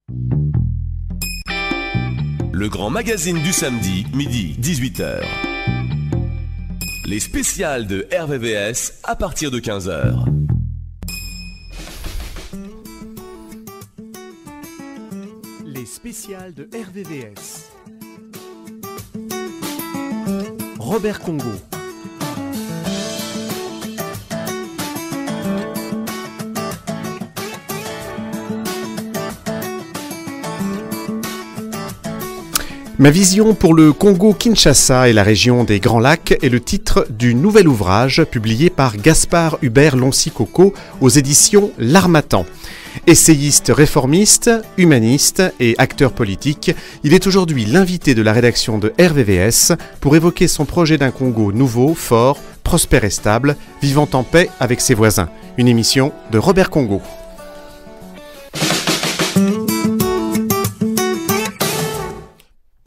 Le grand magazine du samedi, midi, 18h. Les spéciales de RVVS à partir de 15h. Les spéciales de RVVS. Robert Congo. Ma vision pour le Congo-Kinshasa et la région des Grands Lacs est le titre du nouvel ouvrage publié par Gaspard Hubert Loncy-Coco aux éditions L'Harmattan. Essayiste réformiste, humaniste et acteur politique, il est aujourd'hui l'invité de la rédaction de RVVS pour évoquer son projet d'un Congo nouveau, fort, prospère et stable, vivant en paix avec ses voisins. Une émission de Robert Congo.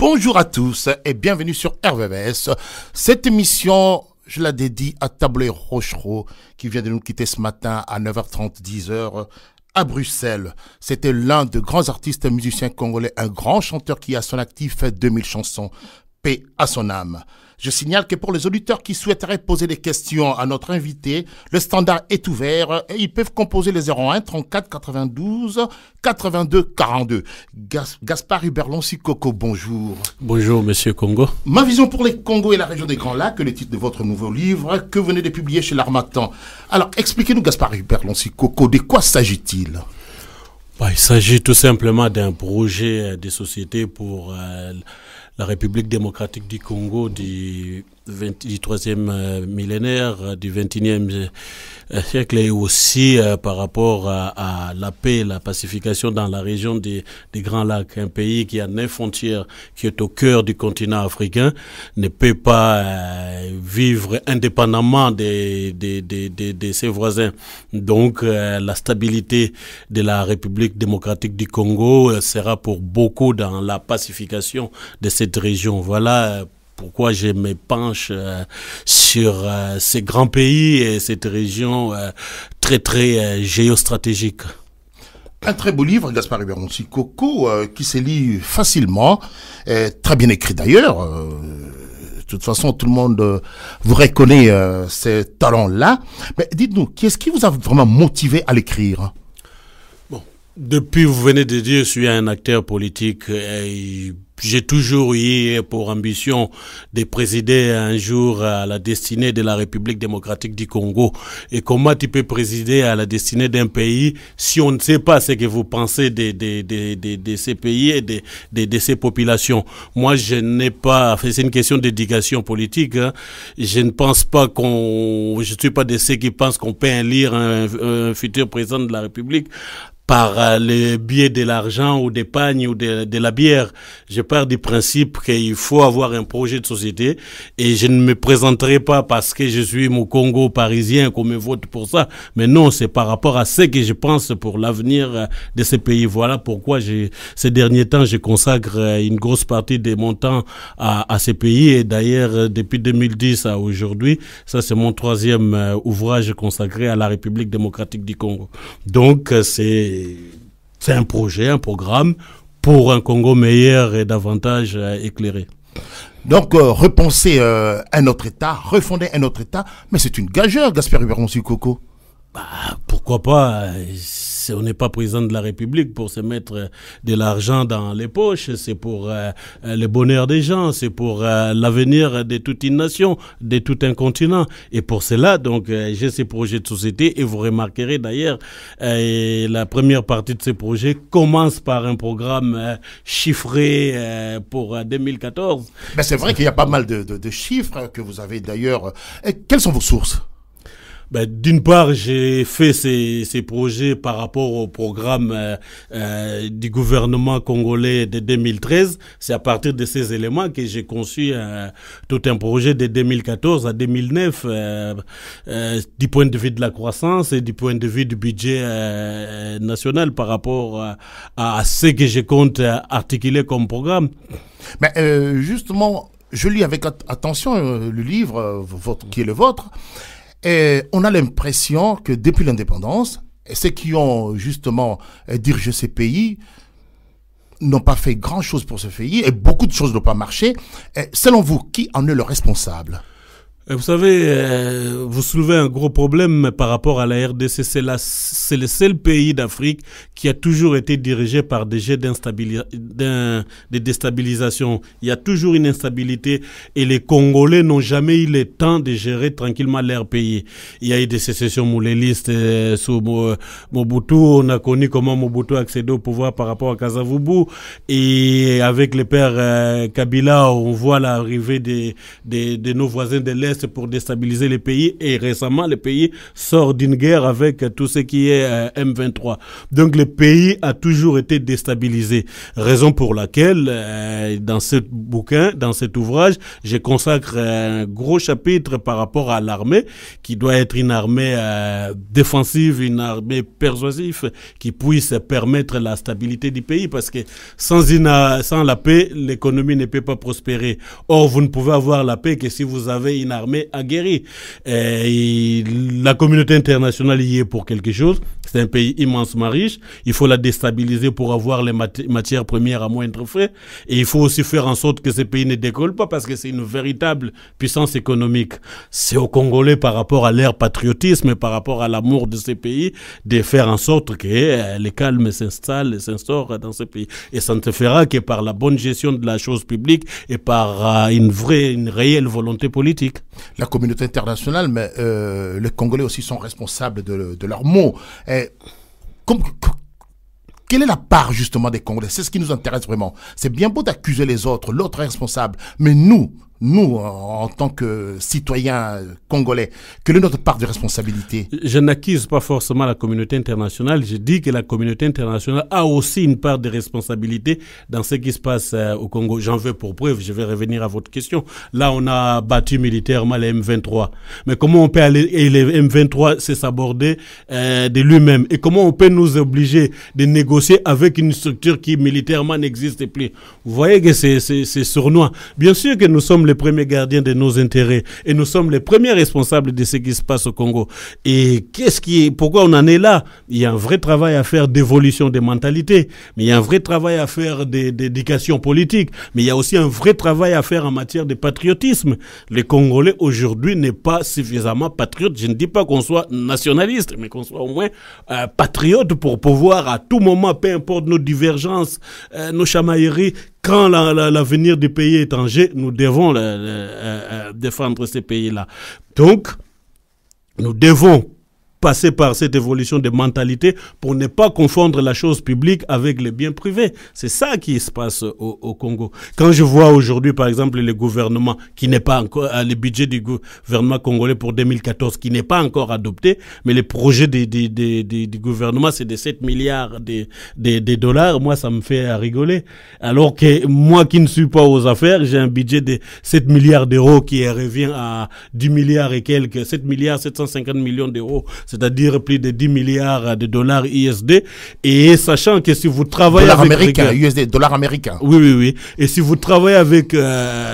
Bonjour à tous et bienvenue sur RVVS. Cette émission, je la dédie à Tablé Rochereau qui vient de nous quitter ce matin à 9h30, 10h à Bruxelles. C'était l'un des grands artistes musiciens congolais, un grand chanteur qui a à son actif fait 2000 chansons. Paix à son âme. Je signale que pour les auditeurs qui souhaiteraient poser des questions à notre invité, le standard est ouvert et ils peuvent composer les 01 34 92 82 42. Gaspard Hubert Loncy-Coco, bonjour. Bonjour, monsieur Congo. Ma vision pour les Congo et la région des Grands Lacs, le titre de votre nouveau livre que vous venez de publier chez L'Harmattan. Alors, expliquez-nous, Gaspard Hubert Loncy-Coco, de quoi s'agit-il ? Il s'agit tout simplement d'un projet de société pour la République démocratique du Congo du 3e millénaire, du 21e siècle et aussi par rapport à la paix, la pacification dans la région des Grands Lacs. Un pays qui a 9 frontières, qui est au cœur du continent africain, ne peut pas vivre indépendamment de ses voisins. Donc la stabilité de la République démocratique du Congo sera pour beaucoup dans la pacification de cette région. Voilà pourquoi je me penche sur ces grands pays et cette région très géostratégique. Un très beau livre, Gaspard Hubert Loncy-Coco, qui se lit facilement, très bien écrit d'ailleurs. De toute façon, tout le monde vous reconnaît ces talents-là. Mais dites-nous, qu'est-ce qui vous a vraiment motivé à l'écrire ? Depuis, vous venez de dire, je suis un acteur politique et j'ai toujours eu pour ambition de présider un jour à la destinée de la République démocratique du Congo. Et comment tu peux présider à la destinée d'un pays si on ne sait pas ce que vous pensez de ces pays et de ces populations? Moi, je n'ai pas, c'est une question d'éducation politique, hein. Je ne pense pas je suis pas de ceux qui pensent qu'on peut élire un futur président de la République par le biais de l'argent ou des pagnes ou de la bière. Je pars du principe qu'il faut avoir un projet de société et je ne me présenterai pas parce que je suis mon Congo parisien qu'on me vote pour ça. Mais non, c'est par rapport à ce que je pense pour l'avenir de ces pays. Voilà pourquoi ces derniers temps, je consacre une grosse partie de mon temps à ces pays. Et d'ailleurs, depuis 2010 à aujourd'hui, ça c'est mon 3e ouvrage consacré à la République démocratique du Congo. Donc, c'est un projet, un programme pour un Congo meilleur et davantage éclairé. Donc, repenser un autre État, refonder un autre État, mais c'est une gageure, Gaspard Hubert Loncy-Coco. Pourquoi pas? On n'est pas président de la République pour se mettre de l'argent dans les poches. C'est pour le bonheur des gens, c'est pour l'avenir de toute une nation, de tout un continent. Et pour cela, donc, j'ai ces projets de société et vous remarquerez d'ailleurs, la première partie de ces projets commence par un programme chiffré pour 2014. Mais c'est vrai qu'il y a pas mal de chiffres que vous avez d'ailleurs. Quelles sont vos sources ? D'une part, j'ai fait ces projets par rapport au programme du gouvernement congolais de 2013. C'est à partir de ces éléments que j'ai conçu tout un projet de 2014 à 2009 du point de vue de la croissance et du point de vue du budget national par rapport à ce que je compte articuler comme programme. Mais justement, je lis avec attention le livre qui est le vôtre. Et on a l'impression que depuis l'indépendance, ceux qui ont justement dirigé ces pays n'ont pas fait grand-chose pour ce pays et beaucoup de choses n'ont pas marché. Et selon vous, qui en est le responsable? Vous savez, vous soulevez un gros problème par rapport à la RDC. C'est le seul pays d'Afrique qui a toujours été dirigé par des jets de déstabilisation. Il y a toujours une instabilité et les Congolais n'ont jamais eu le temps de gérer tranquillement leur pays. Il y a eu des sécessions moulélistes sous Mobutu. On a connu comment Mobutu a accédé au pouvoir par rapport à Kasavubu. Et avec le père Kabila, on voit l'arrivée de nos voisins de l'Est pour déstabiliser les pays, et récemment le pays sort d'une guerre avec tout ce qui est M23. Donc le pays a toujours été déstabilisé, raison pour laquelle dans ce bouquin, dans cet ouvrage, je consacre un gros chapitre par rapport à l'armée, qui doit être une armée défensive, une armée persuasive, qui puisse permettre la stabilité du pays, parce que sans la paix, l'économie ne peut pas prospérer. Or, vous ne pouvez avoir la paix que si vous avez une armée aguerrie. Et la communauté internationale y est pour quelque chose. C'est un pays immensement riche. Il faut la déstabiliser pour avoir les matières premières à moindre frais. Et il faut aussi faire en sorte que ce pays ne décolle pas, parce que c'est une véritable puissance économique. C'est aux Congolais, par rapport à leur patriotisme et par rapport à l'amour de ces pays, de faire en sorte que les calmes s'instaurent dans ce pays. Et ça ne se fera que par la bonne gestion de la chose publique et par une réelle volonté politique. La communauté internationale, mais les Congolais aussi sont responsables de leurs maux. Quelle est la part justement des Congolais? C'est ce qui nous intéresse vraiment. C'est bien beau d'accuser les autres, l'autre est responsable, mais nous, en tant que citoyens congolais, quelle est notre part de responsabilité? Je n'accuse pas forcément la communauté internationale. Je dis que la communauté internationale a aussi une part de responsabilité dans ce qui se passe au Congo. J'en veux pour preuve, je vais revenir à votre question. Là, on a battu militairement les M23. Mais comment on peut aller, et les M23 c'est s'aborder de lui-même? Et comment on peut nous obliger de négocier avec une structure qui militairement n'existe plus? Vous voyez que c'est sournois. Bien sûr que nous sommes les premiers gardiens de nos intérêts et nous sommes les premiers responsables de ce qui se passe au Congo. Et pourquoi on en est là? Il y a un vrai travail à faire d'évolution des mentalités, mais il y a un vrai travail à faire d'éducation politique, mais il y a aussi un vrai travail à faire en matière de patriotisme. Les Congolais aujourd'hui n'est pas suffisamment patriotes. Je ne dis pas qu'on soit nationaliste, mais qu'on soit au moins patriote pour pouvoir à tout moment, peu importe nos divergences, nos chamailleries, quand l'avenir des pays étrangers, nous devons défendre ces pays-là. Donc, nous devons passer par cette évolution de mentalité pour ne pas confondre la chose publique avec les biens privés. C'est ça qui se passe au Congo. Quand je vois aujourd'hui, par exemple, le gouvernement qui n'est pas encore, le budget du gouvernement congolais pour 2014 qui n'est pas encore adopté, mais le projet du gouvernement, c'est de 7 milliards de dollars. Moi, ça me fait rigoler. Alors que moi qui ne suis pas aux affaires, j'ai un budget de 7 milliards d'euros qui revient à 10 milliards et quelques, 7 milliards 750 millions d'euros. C'est-à-dire plus de 10 milliards de dollars USD. Et sachant que si vous travaillez dollars avec américains, USD, dollars américains. Oui. Et si vous travaillez avec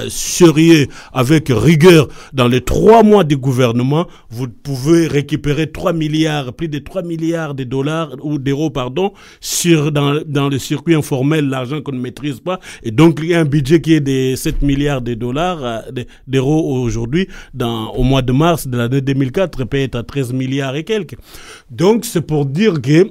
sérieux, avec rigueur, dans les 3 mois du gouvernement, vous pouvez récupérer 3 milliards, plus de 3 milliards de dollars ou d'euros, pardon, dans le circuit informel, l'argent qu'on ne maîtrise pas. Et donc, il y a un budget qui est de 7 milliards de dollars, d'euros aujourd'hui, au mois de mars de l'année 2004, peut être à 13 milliards et quelques. Donc, c'est pour dire que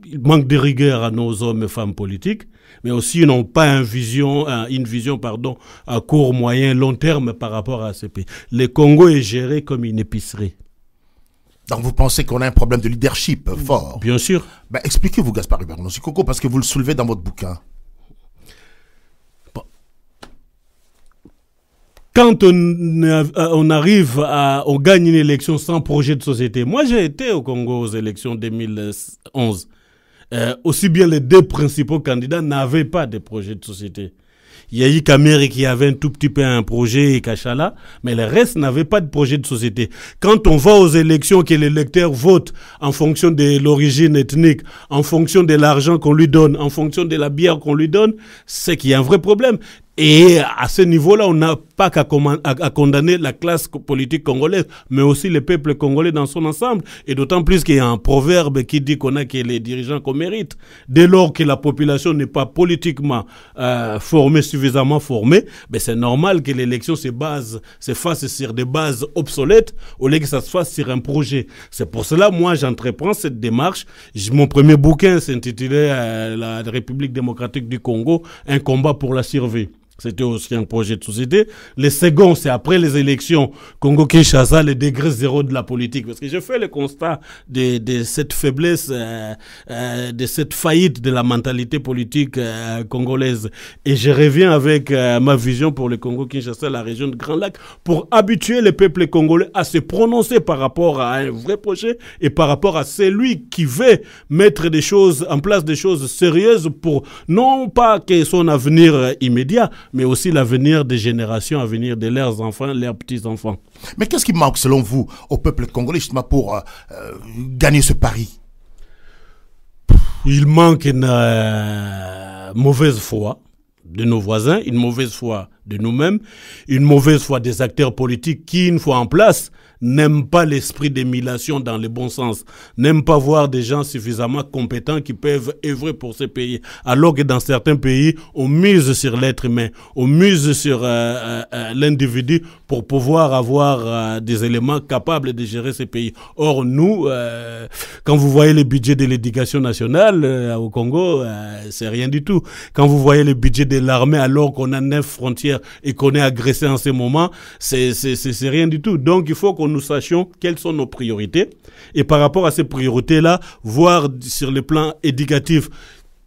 il manque de rigueur à nos hommes et femmes politiques, mais aussi ils n'ont pas une vision à court, moyen, long terme par rapport à ce pays. Le Congo est géré comme une épicerie. Donc vous pensez qu'on a un problème de leadership fort? Bien sûr. Ben, expliquez-vous, Gaspard Hubert Lonsi Coco, parce que vous le soulevez dans votre bouquin. Quand on gagne une élection sans projet de société. Moi, j'ai été au Congo aux élections 2011. Aussi bien les 2 principaux candidats n'avaient pas de projet de société. Il y a eu Kamere qui avait un tout petit peu un projet et Kachala, mais le reste n'avait pas de projet de société. Quand on va aux élections, que l'électeur vote en fonction de l'origine ethnique, en fonction de l'argent qu'on lui donne, en fonction de la bière qu'on lui donne, c'est qu'il y a un vrai problème. Et à ce niveau-là, on a pas qu'à condamner la classe politique congolaise, mais aussi le peuple congolais dans son ensemble. Et d'autant plus qu'il y a un proverbe qui dit qu'on a que les dirigeants qu'on mérite. Dès lors que la population n'est pas politiquement suffisamment formée, ben c'est normal que l'élection se fasse sur des bases obsolètes au lieu que ça se fasse sur un projet. C'est pour cela, moi, j'entreprends cette démarche. Mon premier bouquin s'intitulait La République démocratique du Congo, un combat pour la survie. C'était aussi un projet de société. Le second, c'est après les élections Congo-Kinshasa, le degré zéro de la politique. Parce que je fais le constat de cette faiblesse, de cette faillite de la mentalité politique congolaise. Et je reviens avec ma vision pour le Congo-Kinshasa, la région de Grand Lac, pour habituer le peuple congolais à se prononcer par rapport à un vrai projet et par rapport à celui qui veut mettre en place des choses sérieuses pour non pas que son avenir immédiat, mais aussi l'avenir des générations à venir, de leurs enfants, leurs petits-enfants. Mais qu'est-ce qui manque, selon vous, au peuple congolais, justement, pour gagner ce pari? Il manque une mauvaise foi de nos voisins, une mauvaise foi de nous-mêmes, une mauvaise foi des acteurs politiques qui, une fois en place, n'aiment pas l'esprit d'émulation dans le bon sens, n'aiment pas voir des gens suffisamment compétents qui peuvent œuvrer pour ces pays. Alors que dans certains pays, on mise sur l'être humain, on mise sur l'individu pour pouvoir avoir des éléments capables de gérer ces pays. Or, nous, quand vous voyez le budget de l'éducation nationale au Congo, c'est rien du tout. Quand vous voyez le budget de l'armée alors qu'on a 9 frontières et qu'on est agressé en ce moment, c'est rien du tout. Donc, il faut qu'on nous sachions quelles sont nos priorités et par rapport à ces priorités-là, voir sur le plan éducatif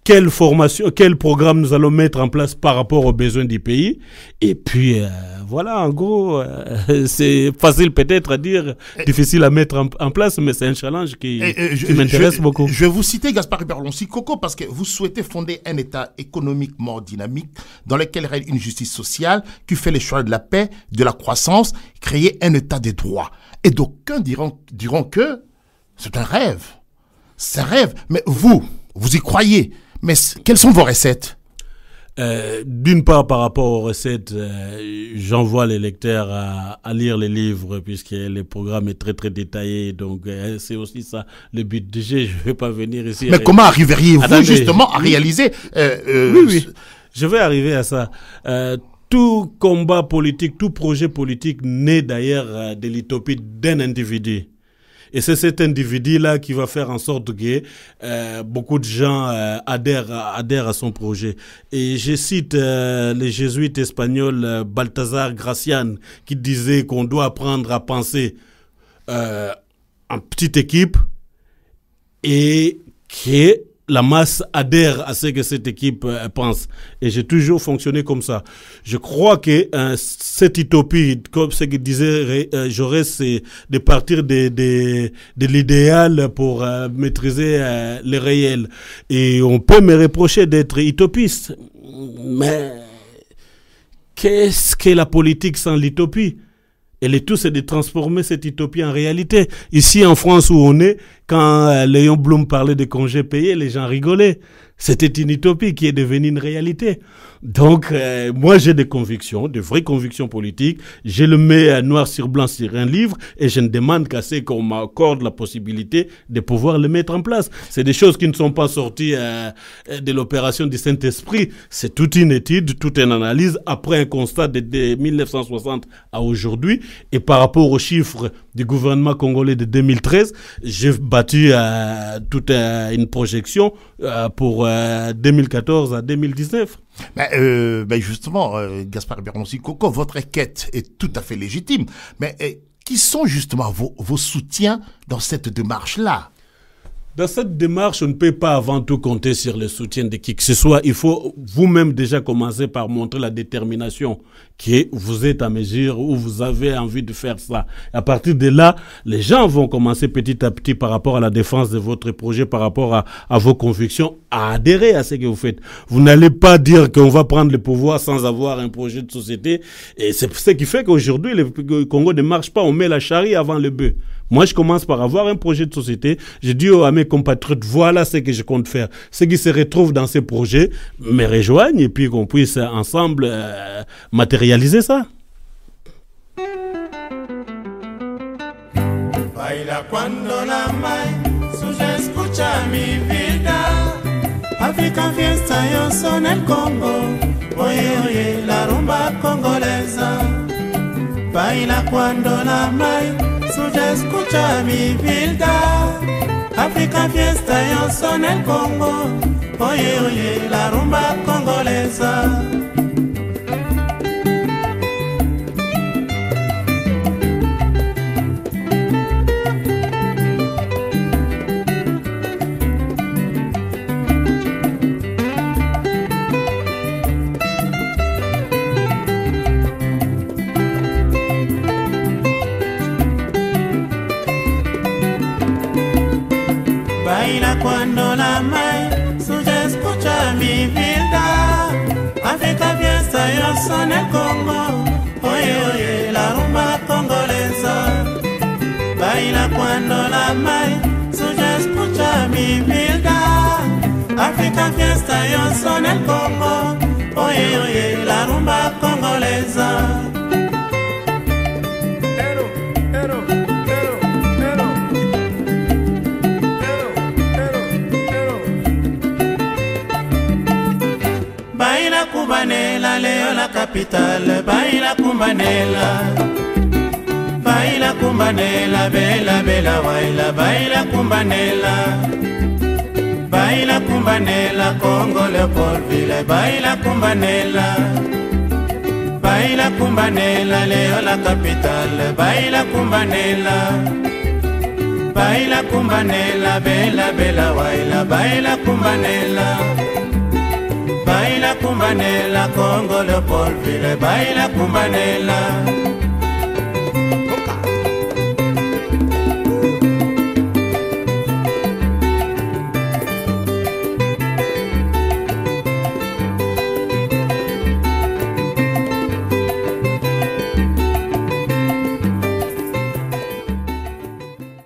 quelle formation, quel programme nous allons mettre en place par rapport aux besoins du pays. Et puis, voilà, en gros, c'est facile peut-être à dire, difficile à mettre en place, mais c'est un challenge qui m'intéresse beaucoup. Je vais vous citer Gaspard Hubert Lonsi Koko parce que vous souhaitez fonder un État économiquement dynamique dans lequel règne une justice sociale qui fait les choix de la paix, de la croissance, créer un État de droit. Et d'aucuns diront que c'est un rêve. C'est un rêve. Mais vous y croyez. Mais quelles sont vos recettes? D'une part, par rapport aux recettes, j'envoie les lecteurs à lire les livres puisque le programme est très très détaillé. Donc c'est aussi ça le but du jeu. Je ne vais pas venir ici. Mais comment arriveriez-vous justement à réaliser Oui, je vais arriver à ça. Tout combat politique, tout projet politique naît d'ailleurs de l'utopie d'un individu. Et c'est cet individu-là qui va faire en sorte que beaucoup de gens adhèrent à son projet. Et je cite le jésuite espagnol Balthazar Gracian qui disait qu'on doit apprendre à penser en petite équipe et que la masse adhère à ce que cette équipe pense. Et j'ai toujours fonctionné comme ça. Je crois que cette utopie, comme ce que disait Jaurès, c'est de partir de l'idéal pour maîtriser le réel. Et on peut me reprocher d'être utopiste. Mais qu'est-ce que la politique sans l'utopie? Et le tout, c'est de transformer cette utopie en réalité. Ici, en France, où on est, quand Léon Blum parlait de congés payés, les gens rigolaient. C'était une utopie qui est devenue une réalité. Donc, moi, j'ai des convictions, de vraies convictions politiques. Je le mets noir sur blanc sur un livre et je ne demande qu'à ce qu'on m'accorde la possibilité de pouvoir le mettre en place. C'est des choses qui ne sont pas sorties de l'opération du Saint-Esprit. C'est toute une étude, toute une analyse après un constat de 1960 à aujourd'hui. Et par rapport aux chiffres du gouvernement congolais de 2013, j'ai battu toute une projection pour 2014 à 2019. Justement, Gaspard Hubert Lonsi Koko, votre quête est tout à fait légitime. Mais qui sont justement vos soutiens dans cette démarche-là? Dans cette démarche, on ne peut pas avant tout compter sur le soutien de qui que ce soit. Il faut vous-même déjà commencer par montrer la détermination que vous êtes à mesure ou vous avez envie de faire ça. À partir de là, les gens vont commencer petit à petit par rapport à la défense de votre projet, par rapport à vos convictions, à adhérer à ce que vous faites. Vous n'allez pas dire qu'on va prendre le pouvoir sans avoir un projet de société. Et c'est ce qui fait qu'aujourd'hui, le Congo ne marche pas. On met la charrue avant le bœuf. Moi, je commence par avoir un projet de société. Je dis à mes compatriotes, voilà ce que je compte faire. Ceux qui se retrouvent dans ces projets me rejoignent et puis qu'on puisse ensemble matérialiser ça. cuando la mai suya escucha mi vida. African fiesta yo son el Congo. Oye, oye, la rumba congolesa. Baila cuando la mai suya escucha mi vida. African fiesta yo son el Congo. Oye, oye, la rumba congolesa. Baila cuando la mai suya escucha mi vida. Africa fiesta yo son el Congo. Oye, oye, la rumba congolesa. Baila cuando la mai suya escucha mi vida. Africa fiesta yo son el Congo. Oye, oye, la rumba congolesa. Baila Kumbanela, leo la capital. Baila Kumbanela. Baila Kumbanela, bella, bella, baila. Baila Kumbanela. Baila Kumbanela, Congo, Leopoldville. Baila Kumbanela. Baila Kumbanela, leo la capital. Baila Kumbanela. Baila Kumbanela, bella, bella, baila. Baila Kumbanela. Baila Kumbanela, Congo, Leopoldville. Baila Kumbanela.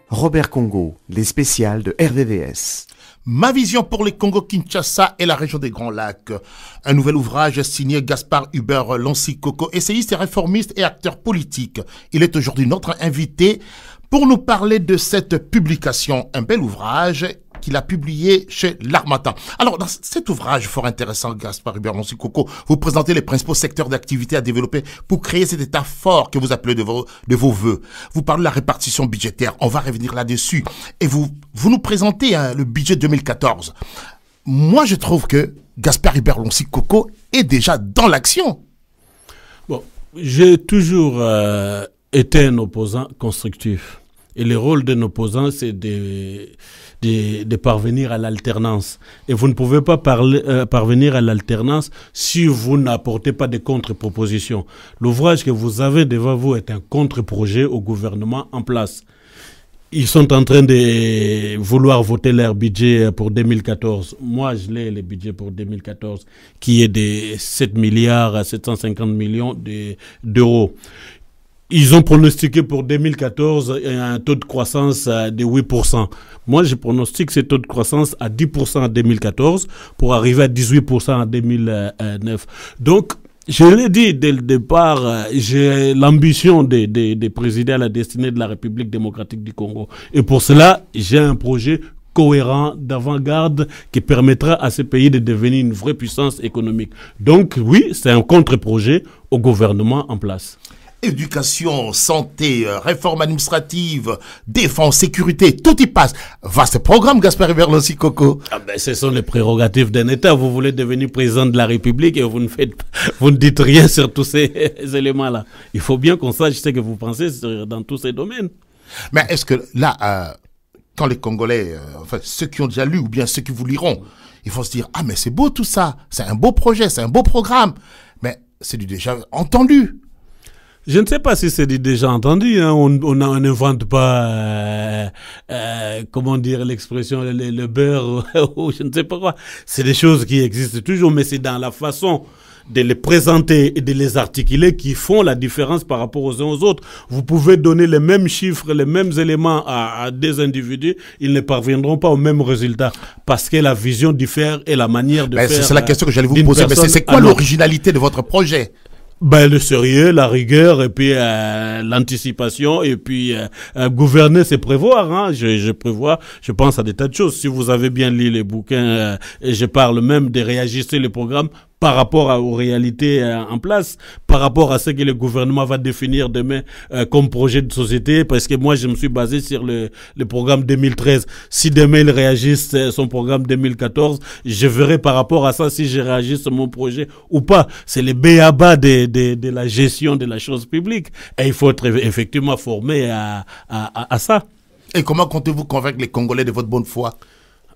Robert Congo, les spéciales de RVVS. Ma vision pour les Congo-Kinshasa et la région des Grands Lacs. Un nouvel ouvrage signé Gaspard Hubert Lonsi-Koko, essayiste et réformiste et acteur politique. Il est aujourd'hui notre invité pour nous parler de cette publication. Un bel ouvrage qu'il a publié chez l'Harmattan. Alors, dans cet ouvrage fort intéressant, Gaspard Hubert Lonsi-Koko, vous présentez les principaux secteurs d'activité à développer pour créer cet état fort que vous appelez de vos vœux. Vous parlez de la répartition budgétaire. On va revenir là-dessus. Et vous nous présentez le budget 2014. Moi, je trouve que Gaspard Hubert Lonsi-Koko est déjà dans l'action. Bon, j'ai toujours été un opposant constructif. Et le rôle d'un opposant, c'est de parvenir à l'alternance. Et vous ne pouvez pas parvenir à l'alternance si vous n'apportez pas de contre-propositions. L'ouvrage que vous avez devant vous est un contre-projet au gouvernement en place. Ils sont en train de vouloir voter leur budget pour 2014. Moi, je l'ai, le budget pour 2014, qui est de 7 milliards à 750 millions d'euros. Ils ont pronostiqué pour 2014 un taux de croissance de 8%. Moi, je pronostique ce taux de croissance à 10% en 2014 pour arriver à 18% en 2009. Donc, je l'ai dit dès le départ, j'ai l'ambition de présider à la destinée de la République démocratique du Congo. Et pour cela, j'ai un projet cohérent, d'avant-garde, qui permettra à ce pays de devenir une vraie puissance économique. Donc, oui, c'est un contre-projet au gouvernement en place. Éducation, santé, réforme administrative, défense, sécurité, tout y passe. Vaste programme, Gaspard Hubert Lonsi-Koko. Ah ben, ce sont les prérogatives d'un État. Vous voulez devenir président de la République et vous ne dites rien sur tous ces éléments-là. Il faut bien qu'on sache ce que vous pensez dans tous ces domaines. Mais est-ce que là, quand les Congolais, enfin ceux qui ont déjà lu ou bien ceux qui vous liront, ils vont se dire, ah mais c'est beau tout ça, c'est un beau projet, c'est un beau programme. Mais c'est du déjà entendu. Je ne sais pas si c'est déjà entendu, hein. On n'invente pas, comment dire l'expression, le beurre, ou je ne sais pas quoi. C'est des choses qui existent toujours, mais c'est dans la façon de les présenter et de les articuler qui font la différence par rapport aux uns aux autres. Vous pouvez donner les mêmes chiffres, les mêmes éléments à des individus, ils ne parviendront pas au même résultat parce que la vision diffère et la manière de faire. C'est la question que j'allais vous poser. Mais c'est quoi l'originalité de votre projet? Ben, le sérieux, la rigueur, et puis l'anticipation, et puis gouverner, c'est prévoir. Hein. Je prévois, je pense à des tas de choses. Si vous avez bien lu les bouquins, et je parle même de réajuster les programmes par rapport aux réalités en place, par rapport à ce que le gouvernement va définir demain comme projet de société, parce que moi, je me suis basé sur le programme 2013. Si demain, il réagisse son programme 2014, je verrai par rapport à ça si je réagisse mon projet ou pas. C'est les b.a.-ba de la gestion de la chose publique. Et il faut être effectivement formé à ça. Et comment comptez-vous convaincre les Congolais de votre bonne foi?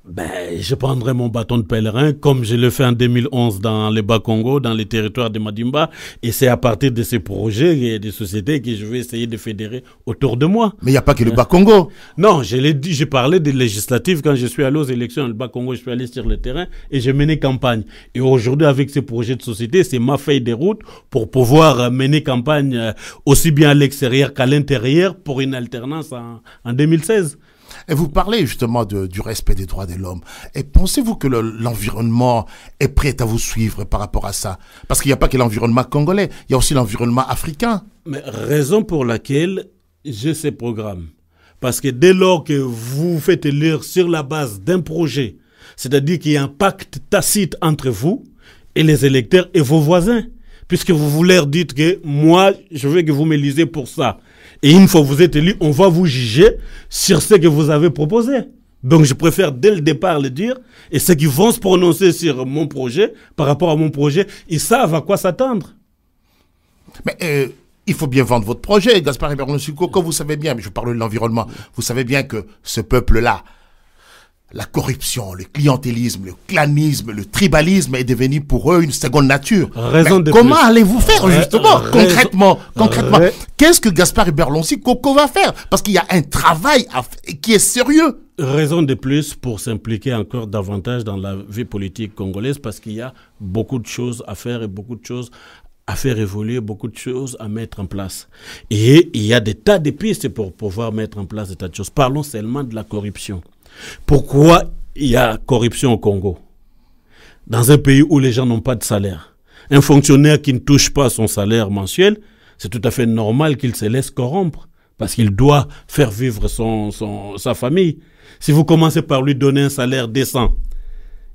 Ben, je prendrai mon bâton de pèlerin, comme je l'ai fait en 2011 dans les Bas-Congo, dans les territoires de Madimba, et c'est à partir de ces projets et des sociétés que je vais essayer de fédérer autour de moi. Mais il n'y a pas que le Bas-Congo. Non, je l'ai dit, j'ai parlé des législatives quand je suis allé aux élections dans le Bas-Congo, je suis allé sur le terrain et j'ai mené campagne. Et aujourd'hui, avec ces projets de société, c'est ma feuille de route pour pouvoir mener campagne aussi bien à l'extérieur qu'à l'intérieur pour une alternance en 2016. Et vous parlez justement du respect des droits de l'homme. Et pensez-vous que l'environnement est prêt à vous suivre par rapport à ça? Parce qu'il n'y a pas que l'environnement congolais, il y a aussi l'environnement africain. Mais raison pour laquelle j'ai ces programmes. Parce que dès lors que vous faites élire sur la base d'un projet, c'est-à-dire qu'il y a un pacte tacite entre vous et les électeurs et vos voisins, puisque vous leur dites que moi, je veux que vous m'élisez pour ça. Et une fois que vous êtes élu, on va vous juger sur ce que vous avez proposé. Donc je préfère dès le départ le dire. Et ceux qui vont se prononcer sur mon projet, par rapport à mon projet, ils savent à quoi s'attendre. Mais il faut bien vendre votre projet, Gaspard Hubert Lonsi Koko. Vous savez bien, mais je parle de l'environnement, vous savez bien que ce peuple-là, la corruption, le clientélisme, le clanisme, le tribalisme est devenu pour eux une seconde nature. Comment allez-vous faire justement, concrètement qu'est-ce que Gaspard Hubert Lonsi Koko va faire? Parce qu'il y a un travail qui est sérieux. Raison de plus pour s'impliquer encore davantage dans la vie politique congolaise, parce qu'il y a beaucoup de choses à faire et beaucoup de choses à faire évoluer, beaucoup de choses à mettre en place. Et il y a des tas de pistes pour pouvoir mettre en place des tas de choses. Parlons seulement de la corruption. Pourquoi il y a corruption au Congo? Dans un pays où les gens n'ont pas de salaire. Un fonctionnaire qui ne touche pas son salaire mensuel, c'est tout à fait normal qu'il se laisse corrompre. Parce qu'il doit faire vivre sa famille. Si vous commencez par lui donner un salaire décent,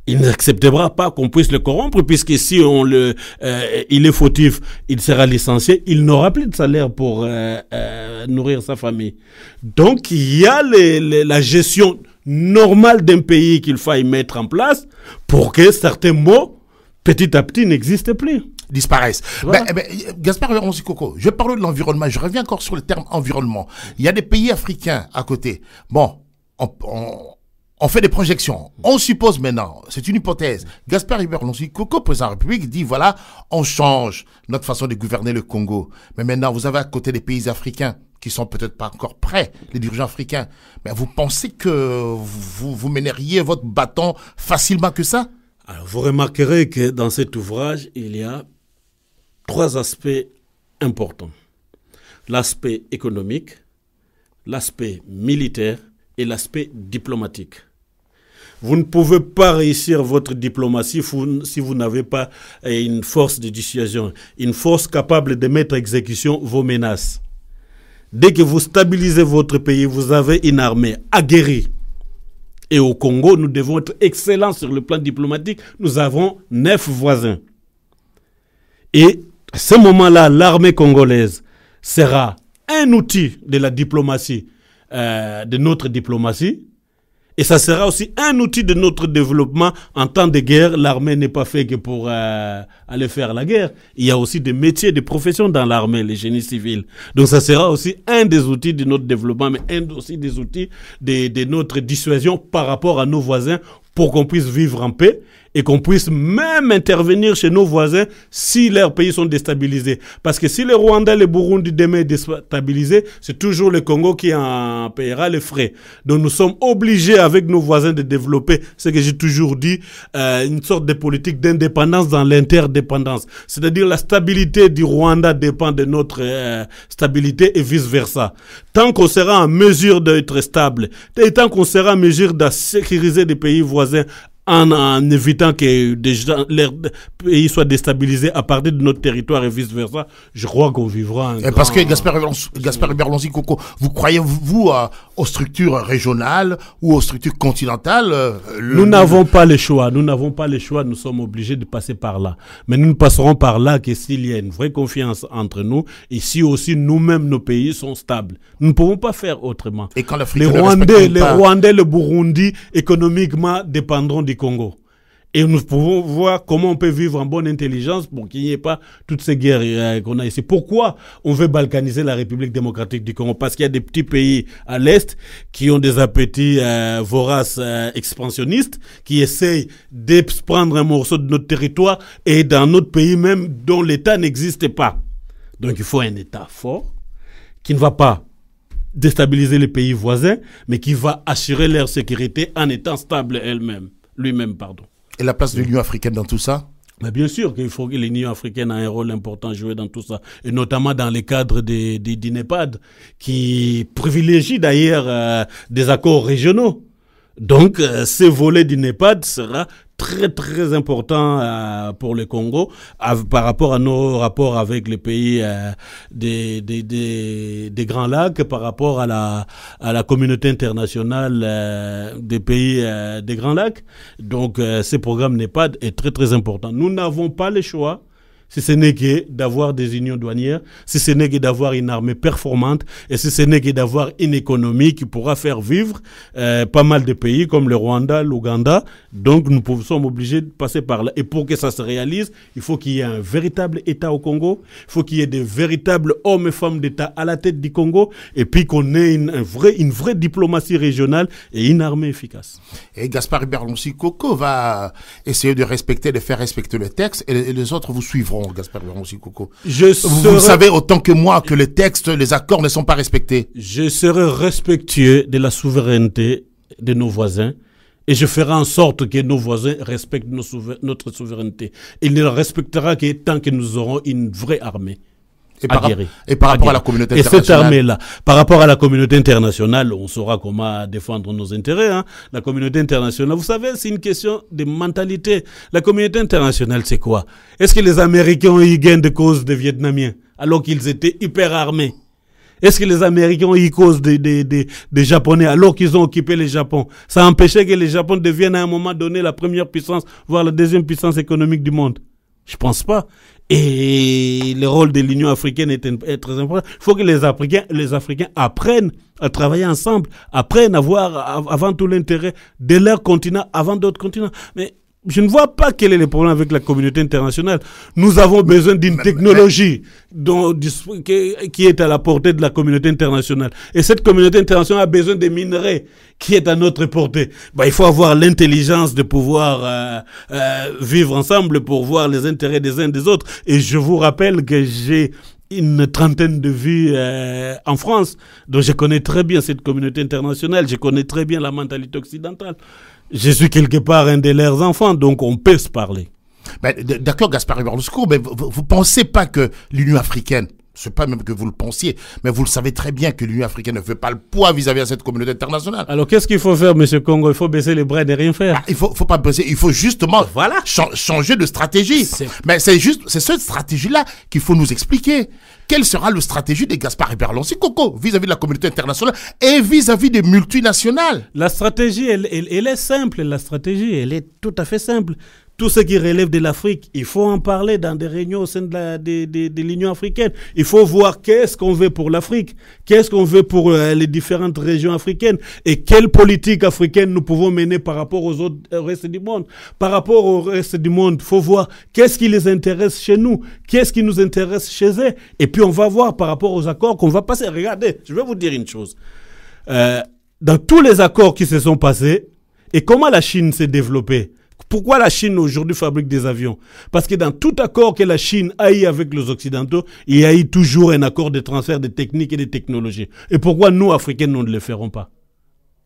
il n'acceptera pas qu'on puisse le corrompre, puisque si il est fautif, il sera licencié, il n'aura plus de salaire pour nourrir sa famille. Donc il y a la gestion normale d'un pays qu'il faille mettre en place pour que certains mots, petit à petit, n'existent plus. Disparaissent. Voilà. Gaspard Lonsi Koko, je parle de l'environnement, je reviens encore sur le terme environnement. Il y a des pays africains à côté. Bon, on fait des projections. On suppose maintenant, c'est une hypothèse, Gaspard Hubert Lonsi Koko, président de la République, dit voilà, on change notre façon de gouverner le Congo. Mais maintenant, vous avez à côté des pays africains qui sont peut-être pas encore prêts, les dirigeants africains. Mais vous pensez que vous mèneriez votre bâton facilement que ça? Alors, vous remarquerez que dans cet ouvrage, il y a 3 aspects importants. L'aspect économique, l'aspect militaire et l'aspect diplomatique. Vous ne pouvez pas réussir votre diplomatie si vous n'avez pas une force de dissuasion, une force capable de mettre en exécution vos menaces. Dès que vous stabilisez votre pays, vous avez une armée aguerrie. Et au Congo, nous devons être excellents sur le plan diplomatique. Nous avons 9 voisins. Et à ce moment-là, l'armée congolaise sera un outil de la diplomatie, de notre diplomatie. Et ça sera aussi un outil de notre développement. En temps de guerre, l'armée n'est pas faite que pour aller faire la guerre. Il y a aussi des métiers, des professions dans l'armée, les génies civils. Donc ça sera aussi un des outils de notre développement, mais un aussi des outils de notre dissuasion par rapport à nos voisins pour qu'on puisse vivre en paix et qu'on puisse même intervenir chez nos voisins si leurs pays sont déstabilisés. Parce que si le Rwanda, le Burundi demain est déstabilisé, c'est toujours le Congo qui en paiera les frais. Donc nous sommes obligés avec nos voisins de développer ce que j'ai toujours dit, une sorte de politique d'indépendance dans l'interdépendance. C'est-à-dire la stabilité du Rwanda dépend de notre stabilité et vice-versa. Tant qu'on sera en mesure d'être stable, et tant qu'on sera en mesure de sécuriser des pays voisins en évitant que les pays soient déstabilisés à partir de notre territoire et vice-versa, je crois qu'on vivra un Parce que Gaspard Hubert Lonzi Coco, vous croyez, vous, aux structures régionales ou aux structures continentales Nous n'avons pas le choix. Nous n'avons pas le choix. Nous sommes obligés de passer par là. Mais nous ne passerons par là que s'il y a une vraie confiance entre nous et si aussi nous-mêmes, nos pays sont stables. Nous ne pouvons pas faire autrement. Et quand l'Afrique les Rwandais, le Burundi, économiquement, dépendront du Congo. Et nous pouvons voir comment on peut vivre en bonne intelligence pour qu'il n'y ait pas toutes ces guerres qu'on a ici. Pourquoi on veut balkaniser la République démocratique du Congo? Parce qu'il y a des petits pays à l'Est qui ont des appétits voraces expansionnistes, qui essayent de prendre un morceau de notre territoire et dans notre pays même dont l'État n'existe pas. Donc il faut un État fort qui ne va pas déstabiliser les pays voisins, mais qui va assurer leur sécurité en étant stable lui-même. Et la place de l'Union africaine dans tout ça? Mais bien sûr qu'il faut que l'Union africaine ait un rôle important à jouer dans tout ça, et notamment dans les cadres du NEPAD, qui privilégie d'ailleurs des accords régionaux. Donc, ce volet du NEPAD sera très très important pour le Congo par rapport à nos rapports avec les pays des Grands Lacs, par rapport à la communauté internationale des pays des Grands Lacs. Donc, ce programme NEPAD est très très important. Nous n'avons pas le choix, si ce n'est que d'avoir des unions douanières, si ce n'est que d'avoir une armée performante, et si ce n'est que d'avoir une économie qui pourra faire vivre pas mal de pays comme le Rwanda, l'Ouganda. Donc nous sommes obligés de passer par là. Et pour que ça se réalise, il faut qu'il y ait un véritable État au Congo, il faut qu'il y ait des véritables hommes et femmes d'État à la tête du Congo, et puis qu'on ait une vraie diplomatie régionale et une armée efficace. Et Gaspard Hubert Lonzi Coco va essayer de faire respecter le texte, et les autres vous suivront. Gaspard Hubert Lonzi Coco. Vous savez autant que moi que les textes, les accords ne sont pas respectés. Je serai respectueux de la souveraineté de nos voisins et je ferai en sorte que nos voisins respectent notre souveraineté. Il ne la respectera que tant que nous aurons une vraie armée. Et par rapport à la communauté internationale. Et cette armée-là, par rapport à la communauté internationale, on saura comment défendre nos intérêts. Hein. La communauté internationale, vous savez, c'est une question de mentalité. La communauté internationale, c'est quoi? Est-ce que les Américains ont eu gain de cause des Vietnamiens alors qu'ils étaient hyper armés? Est-ce que les Américains ont eu cause des Japonais alors qu'ils ont occupé le Japon? Ça a empêché que le Japon devienne à un moment donné la première puissance, voire la deuxième puissance économique du monde? Je pense pas. Et le rôle de l'Union africaine est très important. Il faut que les Africains apprennent à travailler ensemble, apprennent à voir avant tout l'intérêt de leur continent avant d'autres continents. Mais je ne vois pas quel est le problème avec la communauté internationale. Nous avons besoin d'une technologie qui est à la portée de la communauté internationale. Et cette communauté internationale a besoin des minerais qui est à notre portée. Il faut avoir l'intelligence de pouvoir vivre ensemble pour voir les intérêts des uns des autres. Et je vous rappelle que j'ai une trentaine de vies en France. Donc je connais très bien cette communauté internationale. Je connais très bien la mentalité occidentale. Je suis quelque part un de leurs enfants, donc on peut se parler. D'accord, Gaspard Hubert Lonzi Coco, mais vous pensez pas que l'Union africaine, c'est pas même que vous le pensiez, mais vous le savez très bien que l'Union africaine ne fait pas le poids vis-à-vis de cette communauté internationale. Alors qu'est-ce qu'il faut faire, monsieur Congo? Il faut baisser les bras et ne rien faire. Il faut pas baisser, il faut justement changer de stratégie. Mais c'est cette stratégie-là qu'il faut nous expliquer. Quelle sera la stratégie de Gaspard Hubert Lonzi Coco vis-à-vis de la communauté internationale et vis-à-vis des multinationales? La stratégie, elle est simple. La stratégie, elle est tout à fait simple. Tout ce qui relève de l'Afrique, il faut en parler dans des réunions au sein de l'Union africaine. Il faut voir qu'est-ce qu'on veut pour l'Afrique, qu'est-ce qu'on veut pour les différentes régions africaines et quelle politique africaine nous pouvons mener par rapport au reste du monde. Par rapport au reste du monde, il faut voir qu'est-ce qui les intéresse chez nous, qu'est-ce qui nous intéresse chez eux. Et puis on va voir par rapport aux accords qu'on va passer. Regardez, je vais vous dire une chose. Dans tous les accords qui se sont passés, et comment la Chine s'est développée? Pourquoi la Chine aujourd'hui fabrique des avions? Parce que dans tout accord que la Chine a eu avec les Occidentaux, il y a eu toujours un accord de transfert de techniques et de technologies. Et pourquoi nous, Africains, nous ne le ferons pas?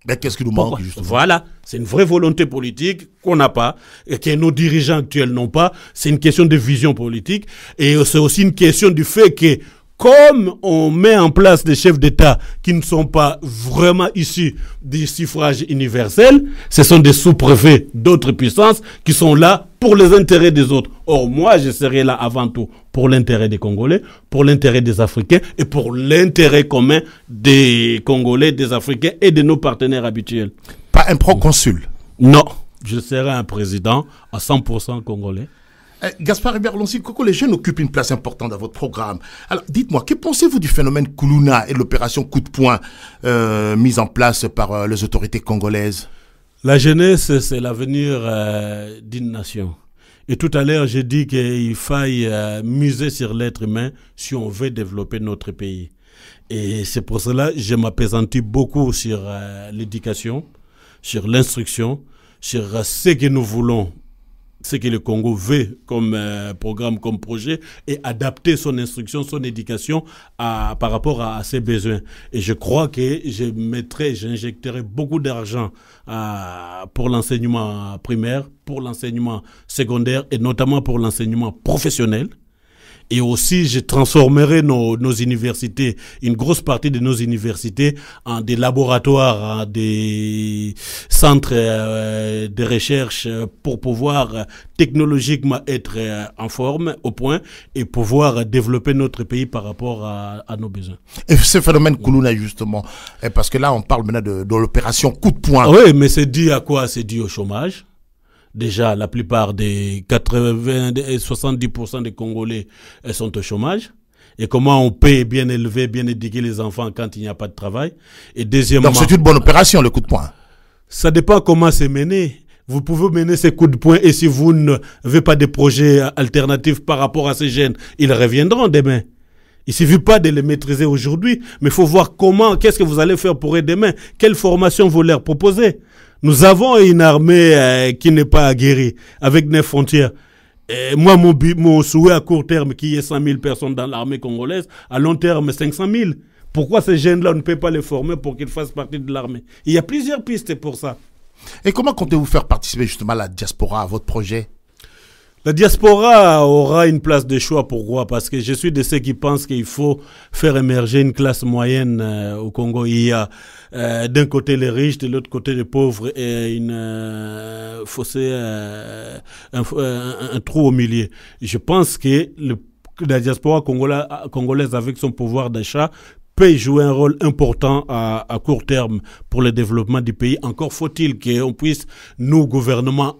Mais qu'est-ce qui nous manque, justement? Voilà, c'est une vraie volonté politique qu'on n'a pas, et que nos dirigeants actuels n'ont pas. C'est une question de vision politique. Et c'est aussi une question du fait que Comme on met en place des chefs d'État qui ne sont pas vraiment issus du suffrage universel, ce sont des sous-préfets d'autres puissances qui sont là pour les intérêts des autres. Or, moi, je serai là avant tout pour l'intérêt des Congolais, pour l'intérêt des Africains et pour l'intérêt commun des Congolais, des Africains et de nos partenaires habituels. Pas un proconsul? Non, je serai un président à 100% congolais. Gaspard Hubert Lonsi Koko, les jeunes occupent une place importante dans votre programme. Alors, dites-moi, que pensez-vous du phénomène Kuluna et l'opération coup de poing mise en place par les autorités congolaises? La jeunesse, c'est l'avenir d'une nation. Et tout à l'heure, j'ai dit qu'il faille miser sur l'être humain si on veut développer notre pays. Et c'est pour cela que je m'appesantis beaucoup sur l'éducation, sur l'instruction, sur ce que nous voulons, ce que le Congo veut comme programme, comme projet, et adapter son instruction, son éducation par rapport à ses besoins. Et je crois que j'injecterai beaucoup d'argent pour l'enseignement primaire, pour l'enseignement secondaire et notamment pour l'enseignement professionnel. Et aussi, je transformerai nos universités, une grosse partie de nos universités, en des laboratoires, en des centres de recherche pour pouvoir technologiquement être en forme, au point, et pouvoir développer notre pays par rapport à nos besoins. Et ce phénomène Kuluna, justement, parce que là, on parle maintenant de l'opération coup de poing. Oui, mais c'est dû à quoi? C'est dû au chômage. Déjà, la plupart des 80 et 70% des Congolais sont au chômage. Et comment on peut bien élever, bien éduquer les enfants quand il n'y a pas de travail? Et deuxièmement... Donc c'est une bonne opération, le coup de poing. Ça dépend comment c'est mené. Vous pouvez mener ces coups de poing et si vous n'avez pas de projets alternatifs par rapport à ces jeunes, ils reviendront demain. Il ne suffit pas de les maîtriser aujourd'hui, mais il faut voir comment, qu'est-ce que vous allez faire pour eux demain, quelle formation vous leur proposez. Nous avons une armée qui n'est pas aguerrie, avec 9 frontières. Et moi, mon souhait à court terme, qu'il y ait 100 000 personnes dans l'armée congolaise, à long terme, 500 000. Pourquoi ces jeunes-là, on ne peut pas les former pour qu'ils fassent partie de l'armée? Il y a plusieurs pistes pour ça. Et comment comptez-vous faire participer justement la diaspora à votre projet? La diaspora aura une place de choix. Pourquoi? Parce que je suis de ceux qui pensent qu'il faut faire émerger une classe moyenne au Congo. Il y a d'un côté les riches, de l'autre côté les pauvres et un trou au milieu. Je pense que la diaspora congolaise avec son pouvoir d'achat peut jouer un rôle important à court terme pour le développement du pays. Encore faut-il qu'on puisse, nous, gouvernements,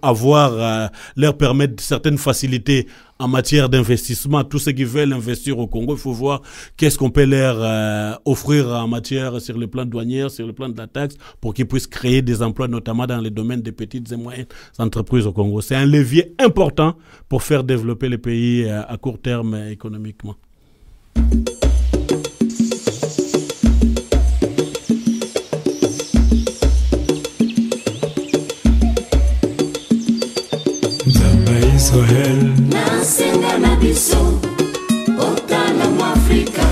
leur permettre certaines facilités en matière d'investissement. Tous ceux qui veulent investir au Congo, il faut voir qu'est-ce qu'on peut leur offrir en matière sur le plan douanier, sur le plan de la taxe, pour qu'ils puissent créer des emplois, notamment dans les domaines des petites et moyennes entreprises au Congo. C'est un levier important pour faire développer le pays à court terme économiquement. Nasenga na biso otala mu Afrika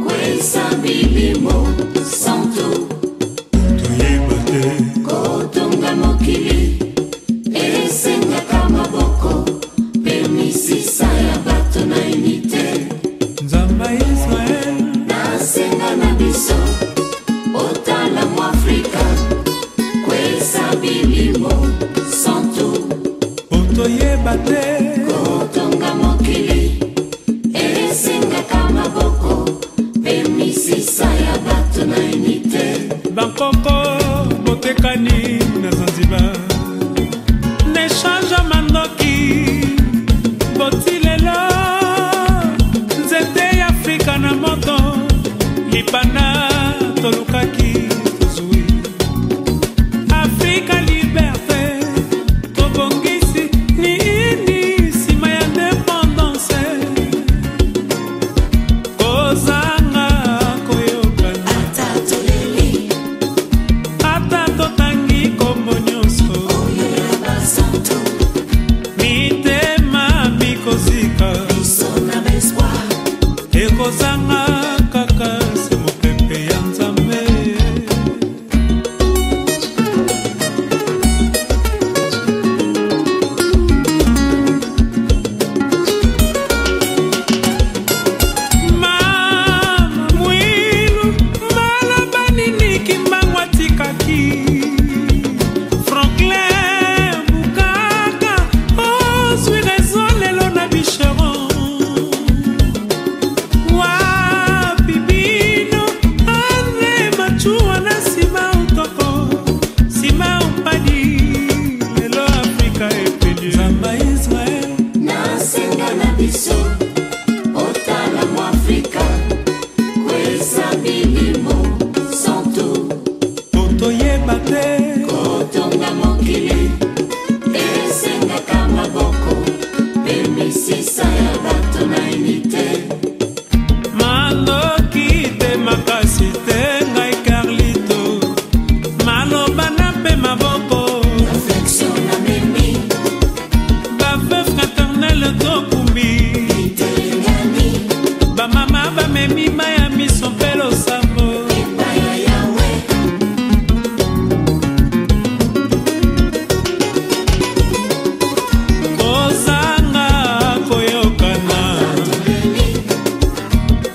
kwesa bilimo santo tuyebate kotonga mokili esenga kama boko pemisisa ya bato na unité nzamba Israel. Nasenga na biso otala mu Afrika kwesa bilimo santo toyebate kotonga mokili esenga kama boko pemisisa ya bato na unité bankoko botekani na Zanzibar n'échange mandoki botilelo nzete ya Afrika na moto lipana tolukaki tozui Afrika liberté tobongi to nasenga na biso otala mu Afrika kwesa bilimo santu totoyeba te kotonga mokili esenga kama boko pemisisa ya bato na unité mandoki te makasi te ngai Carlito maloba na mpe maboko affection na memi bave fraternel tokumbi itelengani bamama bamemi maya miso mpe losambo epaya yawe kozanga koyokana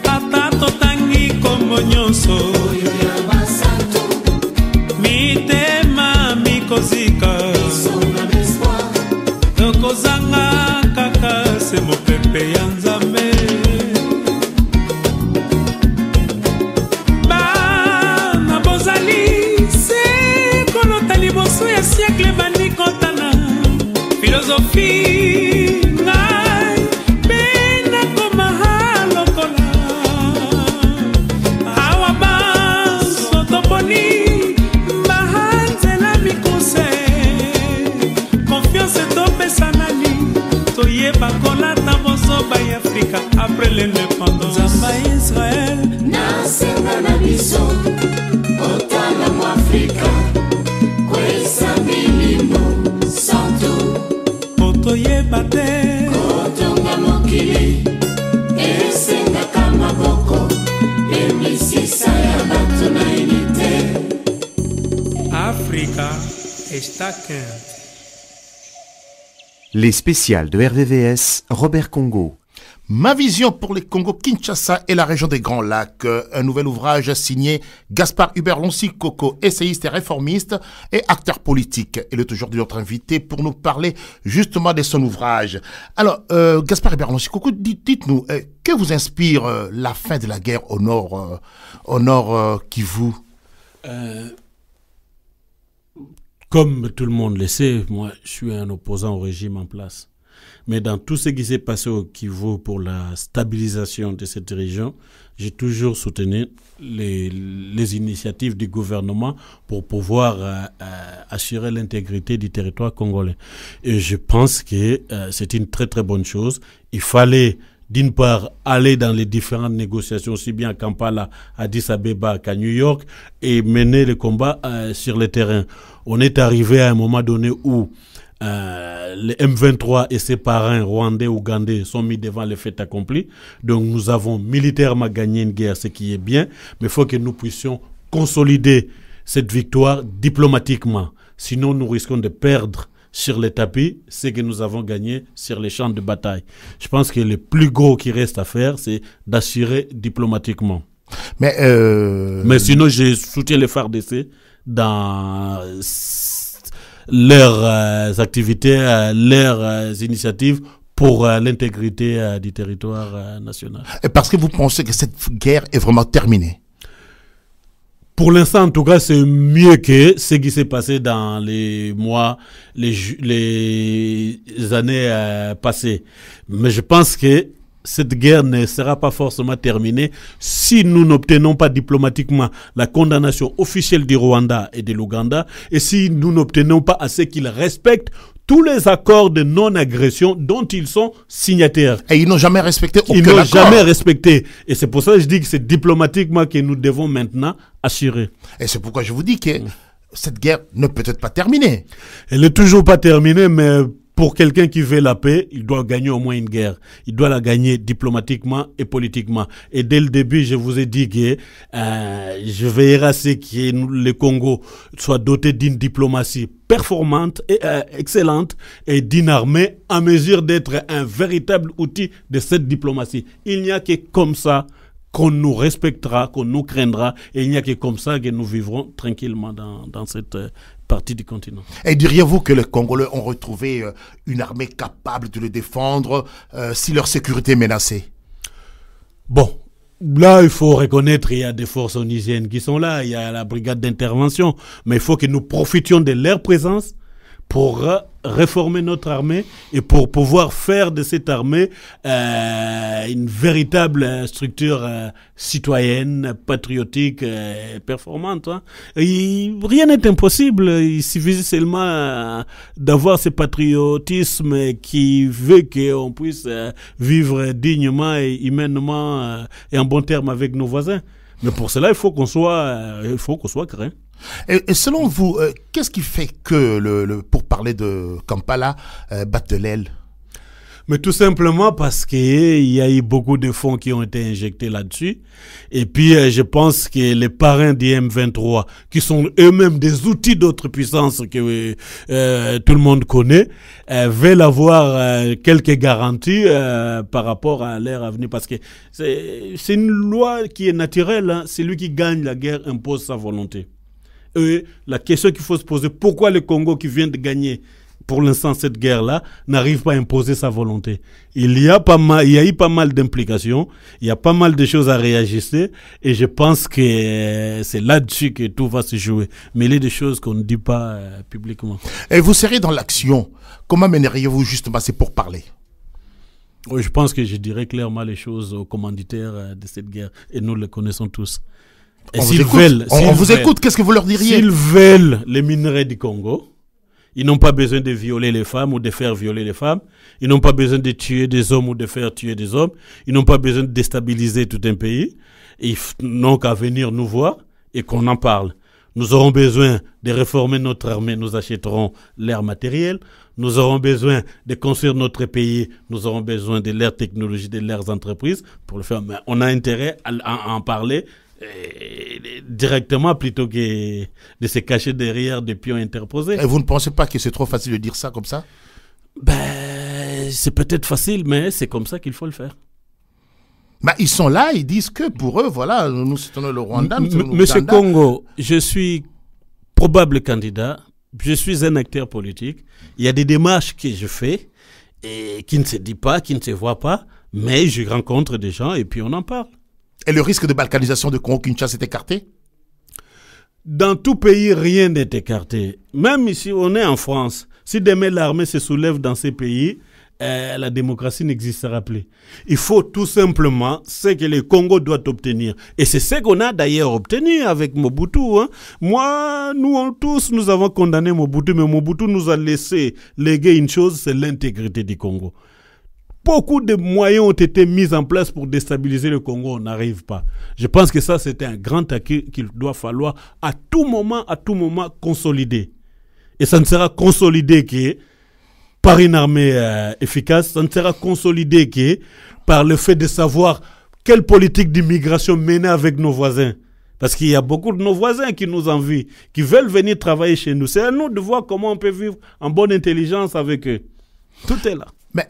ata totangi kombo nyonso oyo ya basantu mitema mikozika songa l'espoir tokozanga kaka se mopepe ya nzambe bana bozali se kolota liboso ya siècle bandi kotana filosofi ngai mpe nakoma lokola awa banso toponi bahanzela mikuse confiance topesa nani toyeba kolata bozoba ya Afrika après l'indépendance nzamba Israel nasenga na biso otala mu Afrika kwesa milimo santu totoyeba te kotonga mokili esenga kama boko emisisa ya bato na unité Africa está quente. Les spéciales de RVVS, Robert Congo. Ma vision pour les Congo-Kinshasa et la région des Grands Lacs. Un nouvel ouvrage signé Gaspard Hubert Lonsi-Koko, essayiste et réformiste et acteur politique. Il est aujourd'hui notre invité pour nous parler justement de son ouvrage. Alors, Gaspard Hubert Lonsi-Koko, dites-nous, que vous inspire la fin de la guerre au nord Kivu? Comme tout le monde le sait, moi, je suis un opposant au régime en place. Mais dans tout ce qui s'est passé au Kivu pour la stabilisation de cette région, j'ai toujours soutenu les initiatives du gouvernement pour pouvoir assurer l'intégrité du territoire congolais. Et je pense que c'est une très très bonne chose. Il fallait d'une part aller dans les différentes négociations, aussi bien à Kampala, à Addis Abeba qu'à New York, et mener le combat sur le terrain. On est arrivé à un moment donné où les M23 et ses parrains rwandais, ougandais sont mis devant les faits accomplis. Donc nous avons militairement gagné une guerre, ce qui est bien, mais il faut que nous puissions consolider cette victoire diplomatiquement. Sinon nous risquons de perdre sur les tapis ce que nous avons gagné sur les champs de bataille. Je pense que le plus gros qui reste à faire, c'est d'assurer diplomatiquement. Mais sinon, je soutiens les FARDC dans leurs activités, leurs initiatives pour l'intégrité du territoire national. Et parce que vous pensez que cette guerre est vraiment terminée? Pour l'instant, en tout cas, c'est mieux que ce qui s'est passé dans les mois, les années passées. Mais je pense que cette guerre ne sera pas forcément terminée si nous n'obtenons pas diplomatiquement la condamnation officielle du Rwanda et de l'Ouganda et si nous n'obtenons pas à ce qu'ils respectent tous les accords de non-agression dont ils sont signataires. Et ils n'ont jamais respecté aucun accord. Ils n'ont jamais respecté. Et c'est pour ça que je dis que c'est diplomatiquement que nous devons maintenant assurer. Et c'est pourquoi je vous dis que cette guerre ne peut être pas terminée. Elle n'est toujours pas terminée, mais pour quelqu'un qui veut la paix, il doit gagner au moins une guerre. Il doit la gagner diplomatiquement et politiquement. Et dès le début, je vous ai dit que je veillerai à ce que le Congo soit doté d'une diplomatie performante et excellente et d'une armée en mesure d'être un véritable outil de cette diplomatie. Il n'y a que comme ça qu'on nous respectera, qu'on nous craindra, et il n'y a que comme ça que nous vivrons tranquillement dans cette partie du continent. Et diriez-vous que les Congolais ont retrouvé une armée capable de le défendre si leur sécurité est menacée? Bon, là, il faut reconnaître qu'il y a des forces onusiennes qui sont là, il y a la brigade d'intervention, mais il faut que nous profitions de leur présence pour réformer notre armée et pour pouvoir faire de cette armée une véritable structure citoyenne, patriotique, performante. Hein. Rien n'est impossible, il suffit seulement d'avoir ce patriotisme qui veut qu'on puisse vivre dignement et humainement et en bon terme avec nos voisins. Mais pour cela, il faut qu'on soit craint. Et selon vous, qu'est-ce qui fait que, pour parler de Kampala, batte de l'aile? Mais tout simplement parce qu'il y a eu beaucoup de fonds qui ont été injectés là-dessus. Et puis, je pense que les parrains du M23, qui sont eux-mêmes des outils d'autres puissances que tout le monde connaît, veulent avoir quelques garanties par rapport à leur avenir. Parce que c'est une loi qui est naturelle. Hein. Celui qui gagne la guerre impose sa volonté. Et la question qu'il faut se poser, pourquoi le Congo qui vient de gagner pour l'instant cette guerre-là n'arrive pas à imposer sa volonté? Il y a eu pas mal d'implications, il y a pas mal de choses à réajuster et je pense que c'est là-dessus que tout va se jouer. Mais il y a des choses qu'on ne dit pas publiquement. Et vous serez dans l'action. Comment mèneriez-vous justement ces pourparlers? Je pense que je dirais clairement les choses aux commanditaires de cette guerre et nous le connaissons tous. Et on vous écoute, qu'est-ce que vous leur diriez? S'ils veulent les minerais du Congo, ils n'ont pas besoin de violer les femmes ou de faire violer les femmes. Ils n'ont pas besoin de tuer des hommes ou de faire tuer des hommes. Ils n'ont pas besoin de déstabiliser tout un pays. Ils n'ont qu'à venir nous voir et qu'on en parle. Nous aurons besoin de réformer notre armée, nous achèterons l'air matériel. Nous aurons besoin de construire notre pays, nous aurons besoin de l'air technologie, de leurs entreprises pour le faire. Mais on a intérêt à en parler directement plutôt que de se cacher derrière des pions interposés. Et vous ne pensez pas que c'est trop facile de dire ça comme ça? C'est peut-être facile, mais c'est comme ça qu'il faut le faire. Ils sont là, ils disent que pour eux, voilà, nous soutenons le Rwanda. Monsieur Congo, je suis probable candidat, je suis un acteur politique. Il y a des démarches que je fais et qui ne se disent pas, qui ne se voient pas, mais je rencontre des gens et puis on en parle. Et le risque de balkanisation de Congo-Kinshasa est écarté? Dans tout pays, rien n'est écarté. Même ici, on est en France. Si demain l'armée se soulève dans ces pays, la démocratie n'existera plus. Il faut tout simplement ce que le Congo doit obtenir. Et c'est ce qu'on a d'ailleurs obtenu avec Mobutu. Hein. Nous avons condamné Mobutu, mais Mobutu nous a laissé léguer une chose, c'est l'intégrité du Congo. Beaucoup de moyens ont été mis en place pour déstabiliser le Congo, on n'arrive pas. Je pense que ça, c'était un grand acquis qu'il doit falloir à tout moment consolider. Et ça ne sera consolidé que par une armée efficace, ça ne sera consolidé que par le fait de savoir quelle politique d'immigration mener avec nos voisins. Parce qu'il y a beaucoup de nos voisins qui nous envient, qui veulent venir travailler chez nous. C'est à nous de voir comment on peut vivre en bonne intelligence avec eux. Tout est là. Mais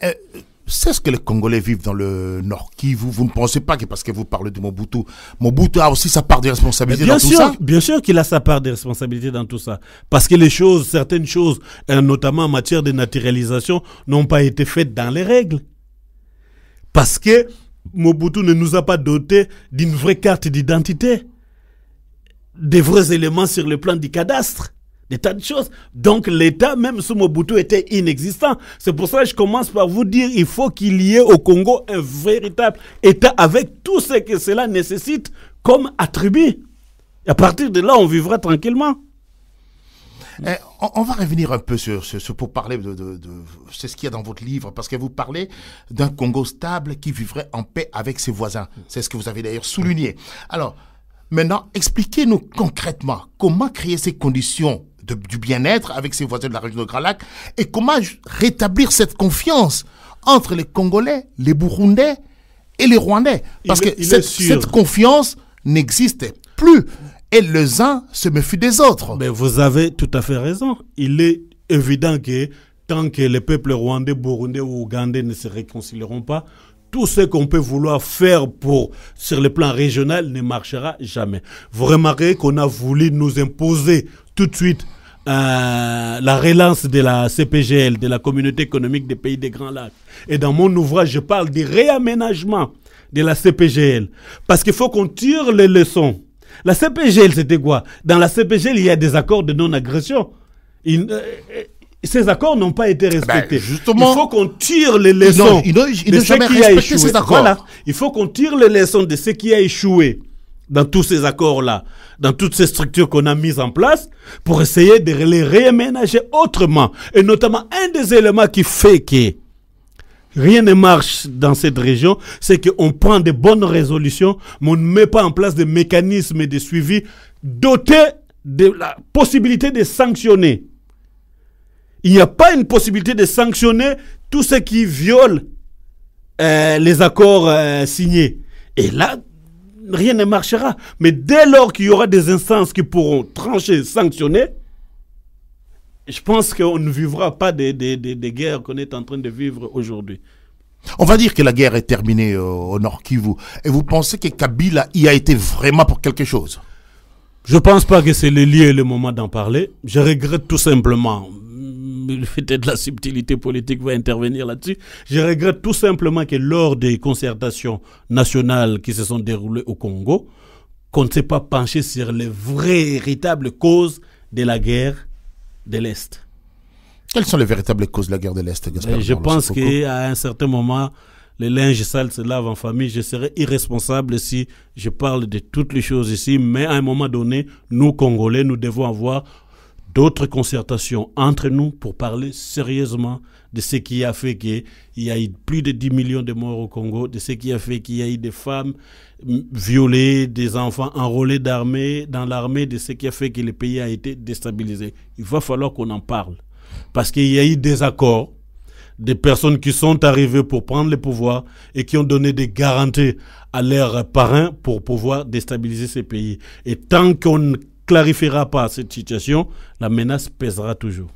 c'est ce que les Congolais vivent dans le Nord Kivu. Vous ne pensez pas que parce que vous parlez de Mobutu, Mobutu a aussi sa part de responsabilité dans tout ça? Bien sûr qu'il a sa part de responsabilité dans tout ça. Parce que certaines choses, notamment en matière de naturalisation, n'ont pas été faites dans les règles. Parce que Mobutu ne nous a pas doté d'une vraie carte d'identité, des vrais éléments sur le plan du cadastre. Des tas de choses. Donc l'État, même sous Mobutu, était inexistant. C'est pour ça que je commence par vous dire il faut qu'il y ait au Congo un véritable État avec tout ce que cela nécessite comme attribut. Et à partir de là, on vivra tranquillement. On va revenir un peu pour parler de c'est ce qu'il y a dans votre livre, parce que vous parlez d'un Congo stable qui vivrait en paix avec ses voisins. C'est ce que vous avez d'ailleurs souligné. Alors, maintenant, expliquez-nous concrètement comment créer ces conditions du bien-être avec ses voisins de la région de Grand Lac et comment rétablir cette confiance entre les Congolais, les Burundais et les Rwandais. Parce que cette confiance n'existe plus et les uns se méfient des autres. Mais vous avez tout à fait raison. Il est évident que tant que les peuples rwandais, burundais ou ougandais ne se réconcilieront pas, tout ce qu'on peut vouloir faire sur le plan régional ne marchera jamais. Vous remarquez qu'on a voulu nous imposer tout de suite la relance de la CPGL, de la Communauté économique des pays des Grands Lacs. Et dans mon ouvrage, je parle du réaménagement de la CPGL. Parce qu'il faut qu'on tire les leçons. La CPGL, c'était quoi? Dans la CPGL, il y a des accords de non-agression. Ces accords n'ont pas été respectés. Justement, il faut qu'on tire les leçons ils de n'ont ce jamais qui a respecté échoué. ces accords. Voilà. Il faut qu'on tire les leçons de ce qui a échoué dans tous ces accords-là, dans toutes ces structures qu'on a mises en place, pour essayer de les réaménager autrement. Et notamment, un des éléments qui fait que rien ne marche dans cette région, c'est qu'on prend de bonnes résolutions, mais on ne met pas en place des mécanismes de suivi dotés de la possibilité de sanctionner. Il n'y a pas une possibilité de sanctionner tous ceux qui violent les accords signés. Et là, rien ne marchera. Mais dès lors qu'il y aura des instances qui pourront trancher, sanctionner, je pense qu'on ne vivra pas des guerres qu'on est en train de vivre aujourd'hui. On va dire que la guerre est terminée au Nord Kivu. Et vous pensez que Kabila y a été vraiment pour quelque chose? Je ne pense pas que c'est le lieu et le moment d'en parler. Je regrette tout simplement, peut-être la subtilité politique va intervenir là-dessus, je regrette tout simplement que lors des concertations nationales qui se sont déroulées au Congo, qu'on ne s'est pas penché sur les véritables causes de la guerre de l'Est. Quelles sont les véritables causes de la guerre de l'Est, Gaspard? Je pense qu'à un certain moment, les linges sales se lavent en famille. Je serais irresponsable si je parle de toutes les choses ici, mais à un moment donné, nous, Congolais, nous devons avoir d'autres concertations entre nous pour parler sérieusement de ce qui a fait qu'il y a eu plus de 10 millions de morts au Congo, de ce qui a fait qu'il y a eu des femmes violées, des enfants enrôlés dans l'armée, de ce qui a fait que le pays a été déstabilisé. Il va falloir qu'on en parle. Parce qu'il y a eu des accords, des personnes qui sont arrivées pour prendre le pouvoir et qui ont donné des garanties à leurs parrains pour pouvoir déstabiliser ces pays. Et tant qu'on ne clarifiera pas cette situation, la menace pèsera toujours.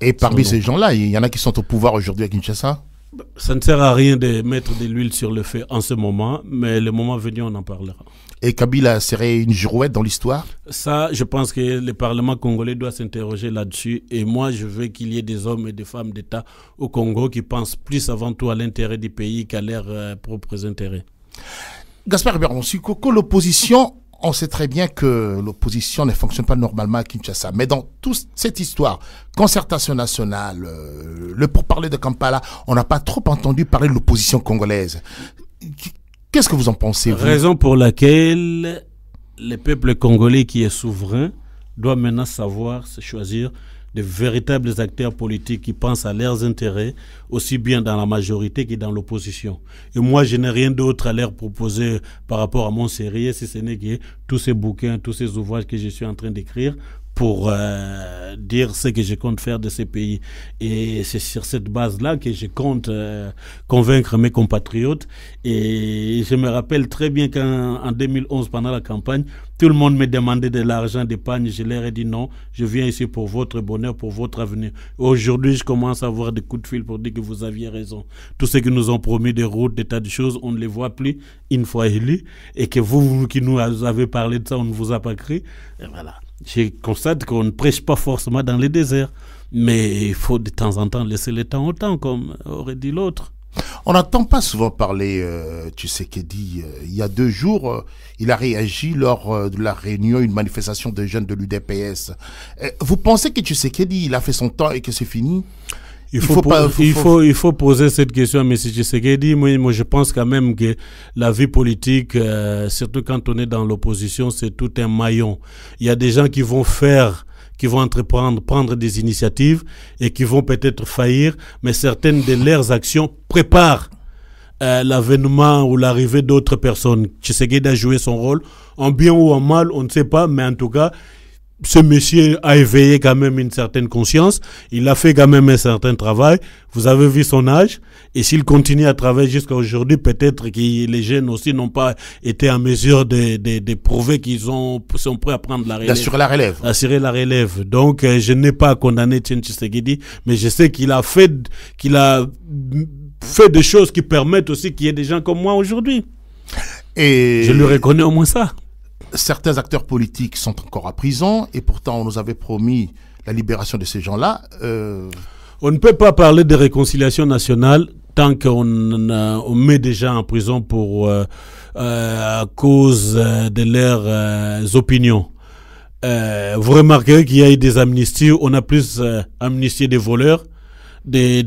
Et parmi ces gens-là, il y en a qui sont au pouvoir aujourd'hui à Kinshasa? Ça ne sert à rien de mettre de l'huile sur le feu en ce moment, mais le moment venu, on en parlera. Et Kabila serait une girouette dans l'histoire? Ça, je pense que le Parlement congolais doit s'interroger là-dessus. Et moi, je veux qu'il y ait des hommes et des femmes d'État au Congo qui pensent plus avant tout à l'intérêt du pays qu'à leurs propres intérêts. Gaspard Berlonssi-Koko, l'opposition, on sait très bien que l'opposition ne fonctionne pas normalement à Kinshasa. Mais dans toute cette histoire, concertation nationale, le pourparler de Kampala, on n'a pas trop entendu parler de l'opposition congolaise. Qu'est-ce que vous en pensez, vous? Raison pour laquelle le peuple congolais qui est souverain doit maintenant savoir se choisir de véritables acteurs politiques qui pensent à leurs intérêts, aussi bien dans la majorité que dans l'opposition. Et moi, je n'ai rien d'autre à leur proposer par rapport à mon sérieux, si ce n'est que tous ces bouquins, tous ces ouvrages que je suis en train d'écrire pour dire ce que je compte faire de ces pays. Et c'est sur cette base-là que je compte convaincre mes compatriotes. Et je me rappelle très bien qu'en 2011, pendant la campagne, tout le monde me demandait de l'argent d'épargne. Je leur ai dit non, je viens ici pour votre bonheur, pour votre avenir. Aujourd'hui, je commence à avoir des coups de fil pour dire que vous aviez raison. Tous ceux qui nous ont promis des routes, des tas de choses, on ne les voit plus une fois élus. Et que vous qui nous avez parlé de ça, on ne vous a pas cru. Et voilà. Je constate qu'on ne prêche pas forcément dans les déserts, mais il faut de temps en temps laisser le temps au temps, comme aurait dit l'autre. On n'entend pas souvent parler, Tshisekedi. Il y a 2 jours, il a réagi lors de la réunion, une manifestation de jeunes de l'UDPS. Vous pensez que Tshisekedi, il a fait son temps et que c'est fini? Il faut poser cette question à M. Tshisekedi. Moi, je pense quand même que la vie politique, surtout quand on est dans l'opposition, c'est tout un maillon. Il y a des gens qui vont prendre des initiatives et qui vont peut-être faillir, mais certaines de leurs actions préparent l'avènement ou l'arrivée d'autres personnes. Tshisekedi a joué son rôle, en bien ou en mal, on ne sait pas, mais en tout cas, ce monsieur a éveillé quand même une certaine conscience. Il a fait quand même un certain travail. Vous avez vu son âge. Et s'il continue à travailler jusqu'à aujourd'hui, peut-être que les jeunes aussi n'ont pas été en mesure de prouver qu'ils sont prêts à prendre la relève. D'assurer la relève. Assurer la relève. Donc, je n'ai pas condamné Tshisekedi, mais je sais qu'il a fait des choses qui permettent aussi qu'il y ait des gens comme moi aujourd'hui. Et je lui reconnais au moins ça. Certains acteurs politiques sont encore en prison et pourtant on nous avait promis la libération de ces gens-là. On ne peut pas parler de réconciliation nationale tant qu'on met des gens en prison à cause de leurs opinions. vous remarquerez qu'il y a eu des amnisties. On a plus amnistié des voleurs, des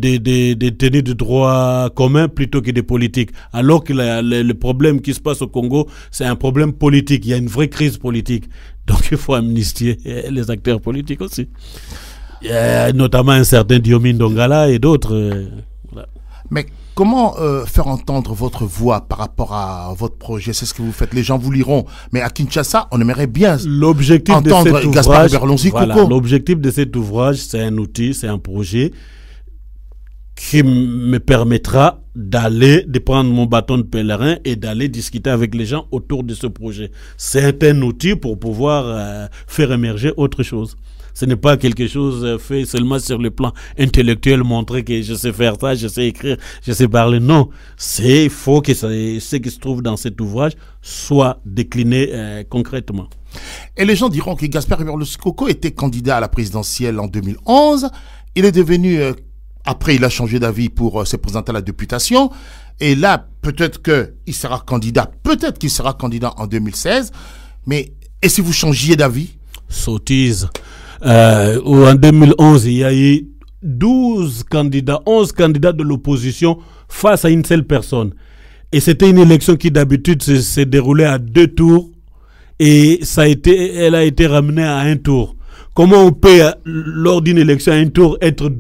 tenus de droit commun plutôt que des politiques. Alors que le problème qui se passe au Congo, c'est un problème politique. Il y a une vraie crise politique. Donc il faut amnistier les acteurs politiques aussi. Notamment un certain Diomine Dongala et d'autres. Voilà. Mais comment faire entendre votre voix par rapport à votre projet? C'est ce que vous faites. Les gens vous liront. Mais à Kinshasa, on aimerait bien entendre Gaspard Hubert-Lonsi Koko. Voilà, l'objectif de cet ouvrage, c'est un outil, c'est un projet qui me permettra de prendre mon bâton de pèlerin et d'aller discuter avec les gens autour de ce projet. C'est un outil pour pouvoir faire émerger autre chose. Ce n'est pas quelque chose fait seulement sur le plan intellectuel, montrer que je sais faire ça, je sais écrire, je sais parler. Non, il faut que ce qui se trouve dans cet ouvrage soit décliné concrètement. Et les gens diront que Gaspard Hubert-Lonsi Koko était candidat à la présidentielle en 2011. Il est devenu... Après, il a changé d'avis pour se présenter à la députation. Et là, peut-être qu'il sera candidat. Peut-être qu'il sera candidat en 2016. Mais, et si vous changiez d'avis? Sottise. En 2011, il y a eu 11 candidats de l'opposition face à une seule personne. Et c'était une élection qui d'habitude s'est déroulée à 2 tours. Et elle a été ramenée à 1 tour. Comment on peut, lors d'une élection à 1 tour, être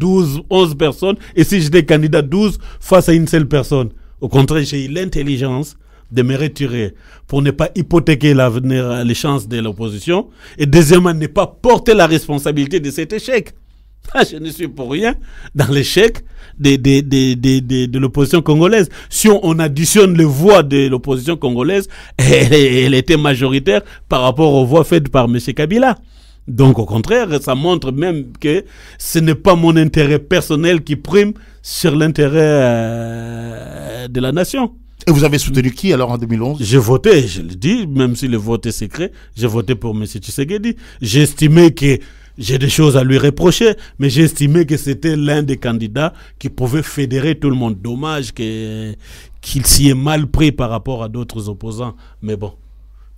11 personnes, et si j'étais candidat 12 face à une seule personne? Au contraire, j'ai eu l'intelligence de me retirer pour ne pas hypothéquer l'avenir, les chances de l'opposition, et deuxièmement, ne pas porter la responsabilité de cet échec. Je ne suis pour rien dans l'échec de l'opposition congolaise. Si on additionne les voix de l'opposition congolaise, elle était majoritaire par rapport aux voix faites par M. Kabila. Donc, au contraire, ça montre même que ce n'est pas mon intérêt personnel qui prime sur l'intérêt de la nation. Et vous avez soutenu qui alors en 2011? J'ai voté, je le dis, même si le vote est secret, j'ai voté pour M. Tshisekedi. J'ai estimé que j'ai des choses à lui reprocher, mais j'ai estimé que c'était l'un des candidats qui pouvait fédérer tout le monde. Dommage qu'il s'y ait mal pris par rapport à d'autres opposants. Mais bon.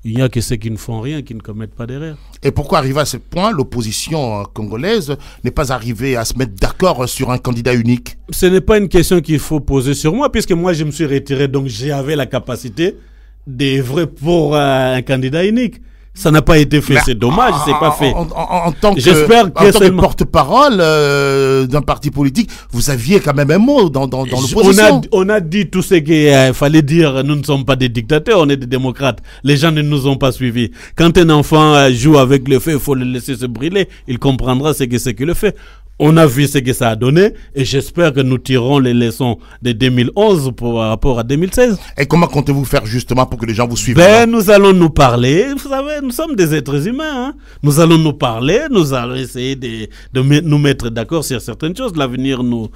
Il n'y a que ceux qui ne font rien, qui ne commettent pas d'erreur. Et pourquoi arriver à ce point, l'opposition congolaise n'est pas arrivée à se mettre d'accord sur un candidat unique? Ce n'est pas une question qu'il faut poser sur moi, puisque moi je me suis retiré, donc j'avais la capacité d'œuvrer pour un candidat unique. Ça n'a pas été fait, c'est dommage, c'est pas fait. En tant que porte-parole d'un parti politique, vous aviez quand même un mot dans l'opposition. On a dit tout ce qu'il fallait dire. Nous ne sommes pas des dictateurs, on est des démocrates. Les gens ne nous ont pas suivis. Quand un enfant joue avec le feu, il faut le laisser se brûler. Il comprendra ce que c'est que le feu. On a vu ce que ça a donné et j'espère que nous tirerons les leçons de 2011 par rapport à 2016. Et comment comptez-vous faire justement pour que les gens vous suivent? Nous allons nous parler. Vous savez, nous sommes des êtres humains. Hein? Nous allons nous parler, nous allons essayer de nous mettre d'accord sur certaines choses. L'avenir nous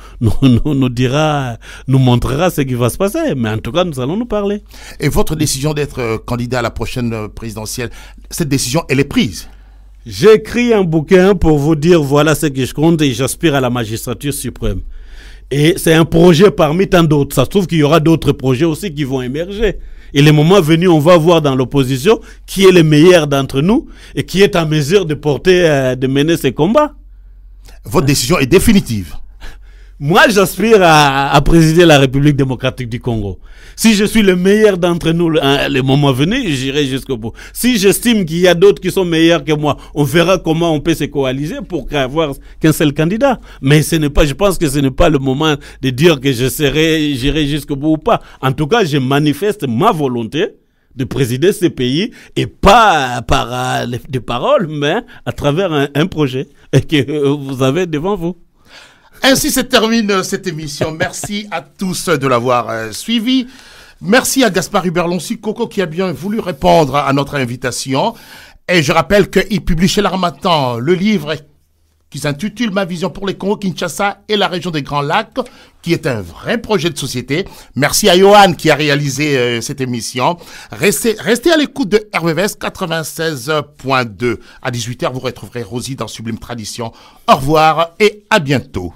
dira, nous montrera ce qui va se passer. Mais en tout cas, nous allons nous parler. Et votre décision d'être candidat à la prochaine présidentielle, cette décision, elle est prise? J'ai écrit un bouquin pour vous dire voilà ce que je compte et j'aspire à la magistrature suprême. Et c'est un projet parmi tant d'autres. Ça se trouve qu'il y aura d'autres projets aussi qui vont émerger. Et le moment venu, on va voir dans l'opposition qui est le meilleur d'entre nous et qui est en mesure de de mener ces combats. Votre décision est définitive? Moi, j'aspire à présider la République démocratique du Congo. Si je suis le meilleur d'entre nous, le moment venu, j'irai jusqu'au bout. Si j'estime qu'il y a d'autres qui sont meilleurs que moi, on verra comment on peut se coaliser pour avoir qu'un seul candidat. Mais je pense que ce n'est pas le moment de dire que j'irai jusqu'au bout ou pas. En tout cas, je manifeste ma volonté de présider ce pays et pas par des paroles, mais à travers un projet que vous avez devant vous. Ainsi se termine cette émission. Merci à tous de l'avoir suivi. Merci à Gaspard Hubert-Lonsi Koko qui a bien voulu répondre à notre invitation. Et je rappelle qu'il publie chez l'Harmattan le livre qui s'intitule « Ma vision pour les Congo, Kinshasa et la région des Grands Lacs », qui est un vrai projet de société. Merci à Johan qui a réalisé cette émission. Restez à l'écoute de RVVS 96.2. À 18h, vous retrouverez Rosie dans Sublime Tradition. Au revoir et à bientôt.